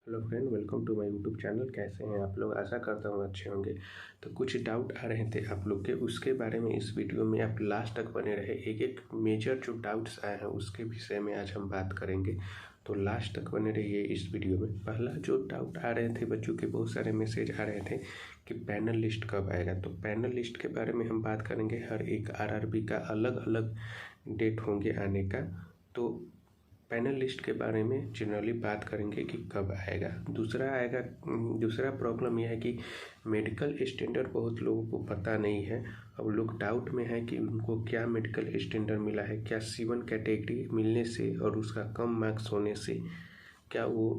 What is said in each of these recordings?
Hello friend, welcome to my YouTube channel. कैसे हैं आप लोग? आशा करता हूँ अच्छे होंगे। तो कुछ डाउट आ रहे थे आप लोग के, उसके बारे में इस वीडियो में आप लास्ट तक बने रहे। एक एक मेजर जो डाउट्स आए हैं उसके विषय में आज हम बात करेंगे, तो लास्ट तक बने रहिए इस वीडियो में। पहला जो डाउट आ रहे थे बच्चों के, बहुत सारे मैसेज आ रहे थे कि पैनल लिस्ट कब आएगा। तो पैनल लिस्ट के बारे में हम बात करेंगे। हर एक आरआरबी का अलग अलग डेट होंगे आने का, तो पैनल लिस्ट के बारे में जनरली बात करेंगे कि कब आएगा। दूसरा प्रॉब्लम यह है कि मेडिकल स्टैंडर्ड बहुत लोगों को पता नहीं है। अब लोग डाउट में है कि उनको क्या मेडिकल स्टैंडर्ड मिला है, क्या C1 कैटेगरी मिलने से और उसका कम मार्क्स होने से क्या वो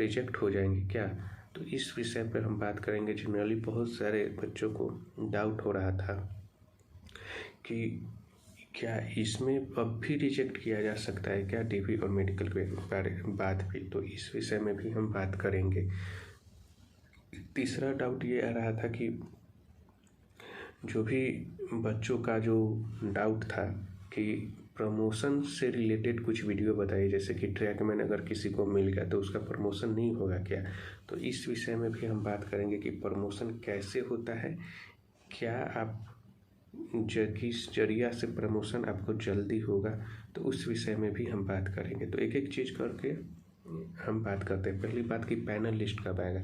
रिजेक्ट हो जाएंगे क्या। तो इस विषय पर हम बात करेंगे। जनरली बहुत सारे बच्चों को डाउट हो रहा था कि क्या इसमें अब भी रिजेक्ट किया जा सकता है क्या DV और मेडिकल के बाद भी, तो इस विषय में भी हम बात करेंगे। तीसरा डाउट ये आ रहा था कि जो भी बच्चों का जो डाउट था कि प्रमोशन से रिलेटेड कुछ वीडियो बताइए, जैसे कि ट्रैकमैन अगर किसी को मिल गया तो उसका प्रमोशन नहीं होगा क्या। तो इस विषय में भी हम बात करेंगे कि प्रमोशन कैसे होता है, क्या आप किस जरिया से प्रमोशन आपको जल्दी होगा, तो उस विषय में भी हम बात करेंगे। तो एक एक चीज़ करके हम बात करते हैं। पहली बात कि पैनल लिस्ट कब आएगा।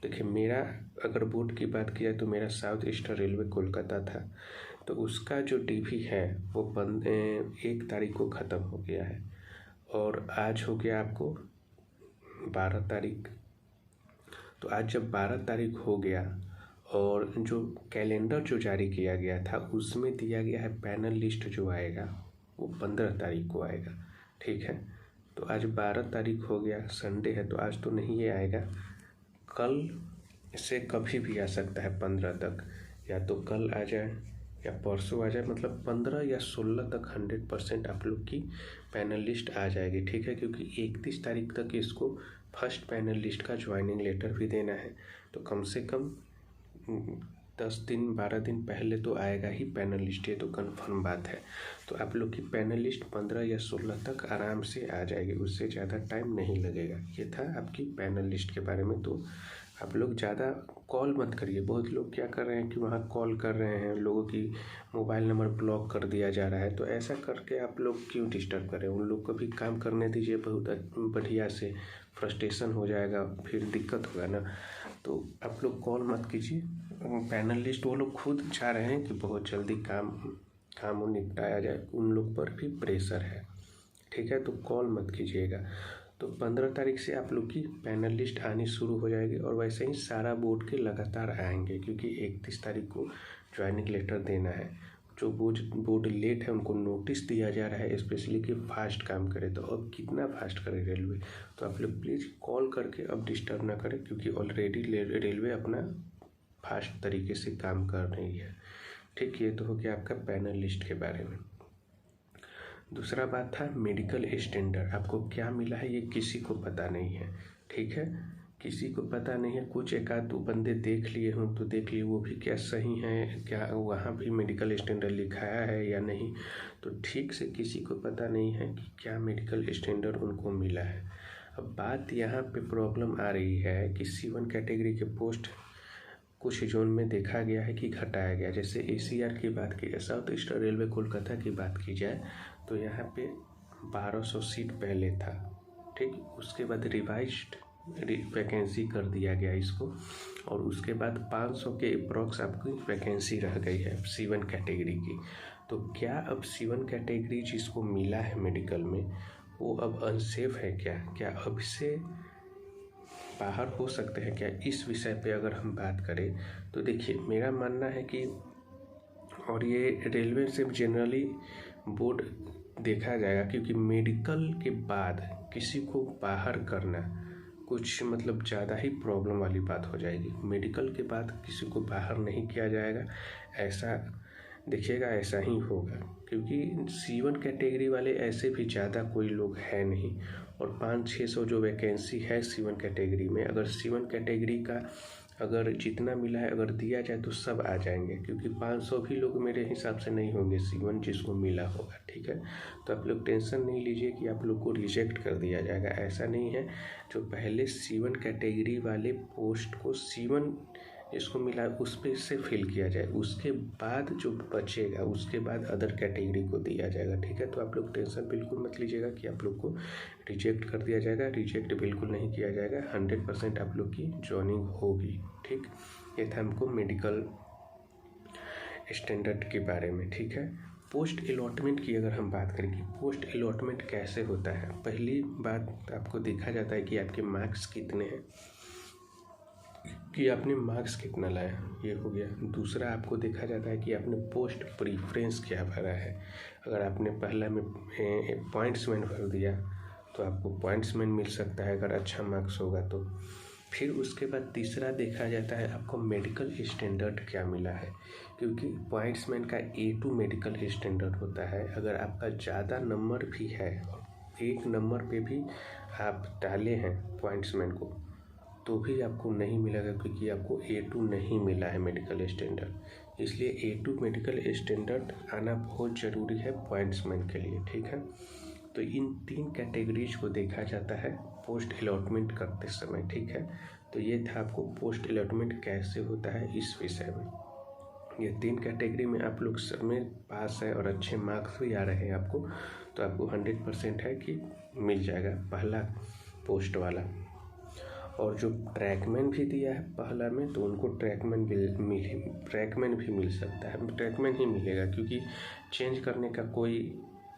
देखिए, मेरा अगर बोर्ड की बात किया तो मेरा साउथ ईस्टर्न रेलवे कोलकाता था, तो उसका जो DV है वो 1 तारीख को ख़त्म हो गया है और आज हो गया आपको 12 तारीख। तो आज जब 12 तारीख हो गया और जो कैलेंडर जो जारी किया गया था उसमें दिया गया है पैनल लिस्ट जो आएगा वो 15 तारीख को आएगा। ठीक है, तो आज 12 तारीख हो गया, संडे है, तो आज तो नहीं ये आएगा। कल से कभी भी आ सकता है 15 तक, या तो कल आ जाए या परसों आ जाए, मतलब 15 या 16 तक 100% आप लोग की पैनल लिस्ट आ जाएगी। ठीक है, क्योंकि 31 तारीख तक इसको फर्स्ट पैनल लिस्ट का ज्वाइनिंग लेटर भी देना है, तो कम से कम 10 दिन 12 दिन पहले तो आएगा ही पैनल लिस्ट, ये तो कंफर्म बात है। तो आप लोग की पैनल लिस्ट 15 या 16 तक आराम से आ जाएगी, उससे ज़्यादा टाइम नहीं लगेगा। ये था आपकी पैनल लिस्ट के बारे में। तो आप लोग ज़्यादा कॉल मत करिए। बहुत लोग क्या कर रहे हैं कि वहाँ कॉल कर रहे हैं, लोगों की मोबाइल नंबर ब्लॉक कर दिया जा रहा है। तो ऐसा करके आप लोग क्यों डिस्टर्ब करें, उन लोग को भी काम करने दीजिए बहुत बढ़िया से। फ्रस्ट्रेशन हो जाएगा, फिर दिक्कत होगा ना। तो आप लोग कॉल मत कीजिए। पैनल लिस्ट वो लोग खुद चाह रहे हैं कि बहुत जल्दी काम निपटाया जाए, उन लोग पर भी प्रेशर है। ठीक है, तो कॉल मत कीजिएगा। तो 15 तारीख से आप लोग की पैनल लिस्ट आनी शुरू हो जाएगी और वैसे ही सारा बोर्ड के लगातार आएंगे, क्योंकि 31 तारीख को ज्वाइनिंग लेटर देना है। जो बोर्ड लेट है उनको नोटिस दिया जा रहा है स्पेशली कि फास्ट काम करे। तो अब कितना फास्ट करे रेलवे, तो आप लोग प्लीज़ कॉल करके अब डिस्टर्ब ना करें, क्योंकि ऑलरेडी रेलवे अपना फास्ट तरीके से काम कर रही है। ठीक, ये तो हो गया आपका पैनल लिस्ट के बारे में। दूसरा बात था मेडिकल स्टैंडर्ड, आपको क्या मिला है ये किसी को पता नहीं है। ठीक है, किसी को पता नहीं है। कुछ एक आध दो बंदे देख लिए हों तो देख लिए, वो भी क्या सही है, क्या वहाँ भी मेडिकल स्टैंडर्ड लिखाया है या नहीं, तो ठीक से किसी को पता नहीं है कि क्या मेडिकल स्टैंडर्ड उनको मिला है। अब बात यहाँ पे प्रॉब्लम आ रही है कि C1 कैटेगरी के पोस्ट कुछ जोन में देखा गया है कि घटाया गया। जैसे ACR की बात की जाए, साउथ ईस्टर्न रेलवे कोलकाता की बात की जाए, तो यहाँ पे 1200 सीट पहले था। ठीक, उसके बाद रिवाइज्ड वैकेंसी कर दिया गया इसको, और उसके बाद 500 के अप्रॉक्स आपकी वैकेंसी रह गई है C1 कैटेगरी की। तो क्या अब C1 कैटेगरी जिसको मिला है मेडिकल में वो अब अनसेफ है क्या अब से बाहर हो सकते हैं क्या। इस विषय पे अगर हम बात करें तो देखिए, मेरा मानना है कि, और ये रेलवे से जनरली बोर्ड देखा जाएगा, क्योंकि मेडिकल के बाद किसी को बाहर करना कुछ मतलब ज़्यादा ही प्रॉब्लम वाली बात हो जाएगी। मेडिकल के बाद किसी को बाहर नहीं किया जाएगा, ऐसा देखिएगा, ऐसा ही होगा, क्योंकि C1 कैटेगरी वाले ऐसे भी ज़्यादा कोई लोग है नहीं, और 500-600 जो वैकेंसी है C1 कैटेगरी में, अगर C1 कैटेगरी का अगर जितना मिला है अगर दिया जाए तो सब आ जाएंगे, क्योंकि 500 भी लोग मेरे हिसाब से नहीं होंगे C1 जिसको मिला होगा। ठीक है, तो आप लोग टेंशन नहीं लीजिए कि आप लोग को रिजेक्ट कर दिया जाएगा, ऐसा नहीं है। जो पहले C1 कैटेगरी वाले पोस्ट को C1 इसको मिला उस पे से फिल किया जाए, उसके बाद जो बचेगा उसके बाद अदर कैटेगरी को दिया जाएगा। ठीक है, तो आप लोग टेंशन बिल्कुल मत लीजिएगा कि आप लोग को रिजेक्ट कर दिया जाएगा। रिजेक्ट बिल्कुल नहीं किया जाएगा, 100% आप लोग की जॉइनिंग होगी। ठीक, ये था हमको मेडिकल स्टैंडर्ड के बारे में। ठीक है, पोस्ट अलॉटमेंट की अगर हम बात करें कि पोस्ट अलॉटमेंट कैसे होता है, पहली बात आपको देखा जाता है कि आपके मार्क्स कितने हैं, कि आपने मार्क्स कितना लाया, ये हो गया। दूसरा आपको देखा जाता है कि आपने पोस्ट प्रीफ्रेंस क्या भरा है। अगर आपने पहला में पॉइंट्समैन भर दिया तो आपको पॉइंट्समैन मिल सकता है अगर अच्छा मार्क्स होगा तो। फिर उसके बाद तीसरा देखा जाता है आपको मेडिकल स्टैंडर्ड क्या मिला है, क्योंकि पॉइंट्समैन का A2 मेडिकल स्टैंडर्ड होता है। अगर आपका ज़्यादा नंबर भी है और एक नंबर पे भी आप डाले हैं पॉइंट्समैन को तो भी आपको नहीं मिलेगा, क्योंकि आपको A2 नहीं मिला है मेडिकल स्टैंडर्ड। इसलिए A2 मेडिकल स्टैंडर्ड आना बहुत ज़रूरी है पॉइंट्समैन के लिए। ठीक है, तो इन 3 कैटेगरीज को देखा जाता है पोस्ट अलॉटमेंट करते समय। ठीक है, तो ये था आपको पोस्ट अलॉटमेंट कैसे होता है इस विषय में। ये 3 कैटेगरी में आप लोग सब में पास है और अच्छे मार्क्स भी आ रहे हैं आपको, तो आपको 100% है कि मिल जाएगा पहला पोस्ट वाला। और जो ट्रैकमैन भी दिया है पहला में तो उनको ट्रैकमैन भी मिल सकता है, ट्रैकमैन ही मिलेगा, क्योंकि चेंज करने का कोई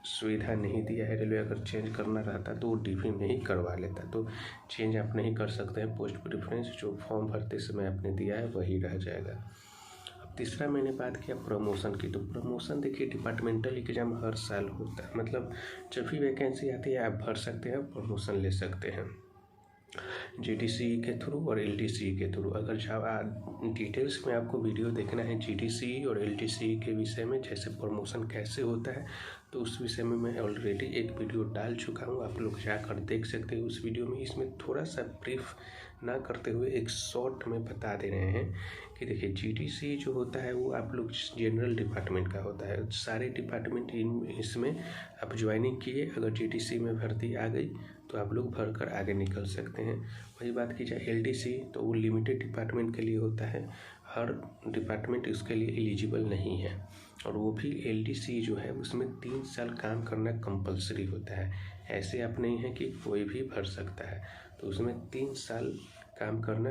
सुविधा नहीं दिया है रेलवे। अगर चेंज करना रहता तो वो DP में ही करवा लेता, तो चेंज आप नहीं कर सकते हैं। पोस्ट प्रेफरेंस जो फॉर्म भरते समय आपने दिया है वही रह जाएगा। अब तीसरा मैंने बात किया प्रमोशन की, तो प्रमोशन देखिए डिपार्टमेंटल एग्जाम हर साल होता है, मतलब जब भी वैकेंसी आती है आप भर सकते हैं, प्रमोशन ले सकते हैं GDCE के थ्रू और LDCE के थ्रू। अगर डिटेल्स में आपको वीडियो देखना है GDCE और LDCE के विषय में, जैसे प्रमोशन कैसे होता है, तो उस विषय में मैं ऑलरेडी एक वीडियो डाल चुका हूँ, आप लोग जाकर देख सकते हैं उस वीडियो में। इसमें थोड़ा सा ब्रीफ ना करते हुए एक शॉर्ट में बता दे रहे हैं कि देखिए GDCE जो होता है वो आप लोग जनरल डिपार्टमेंट का होता है। सारे डिपार्टमेंट इसमें आप ज्वाइनिंग किए, अगर GDCE में भर्ती आ गई तो आप लोग भर कर आगे निकल सकते हैं। वही बात की जाए LDCE तो वो लिमिटेड डिपार्टमेंट के लिए होता है, हर डिपार्टमेंट इसके लिए एलिजिबल नहीं है। और वो भी LDCE जो है उसमें 3 साल काम करना कंपलसरी होता है, ऐसे आप नहीं है कि कोई भी भर सकता है, तो उसमें 3 साल काम करना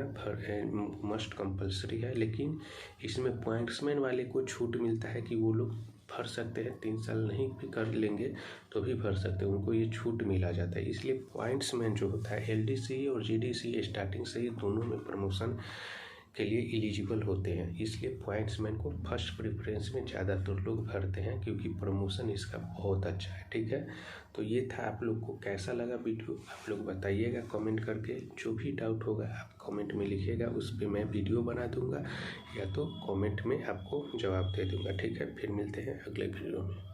मस्ट कंपलसरी है। लेकिन इसमें पॉइंट्समैन वाले को छूट मिलता है कि वो लोग भर सकते हैं, 3 साल नहीं भी कर लेंगे तो भी भर सकते हैं, उनको ये छूट मिला जाता है। इसलिए पॉइंट्समैन जो होता है LDCE और GDCE स्टार्टिंग से ही दोनों में प्रमोशन के लिए एलिजिबल होते हैं। इसलिए पॉइंट्समैन को फर्स्ट प्रेफरेंस में ज़्यादातर लोग भरते हैं, क्योंकि प्रमोशन इसका बहुत अच्छा है। ठीक है, तो ये था। आप लोग को कैसा लगा वीडियो आप लोग बताइएगा कमेंट करके। जो भी डाउट होगा आप कमेंट में लिखिएगा, उस पर मैं वीडियो बना दूंगा या तो कमेंट में आपको जवाब दे दूंगा। ठीक है, फिर मिलते हैं अगले वीडियो में।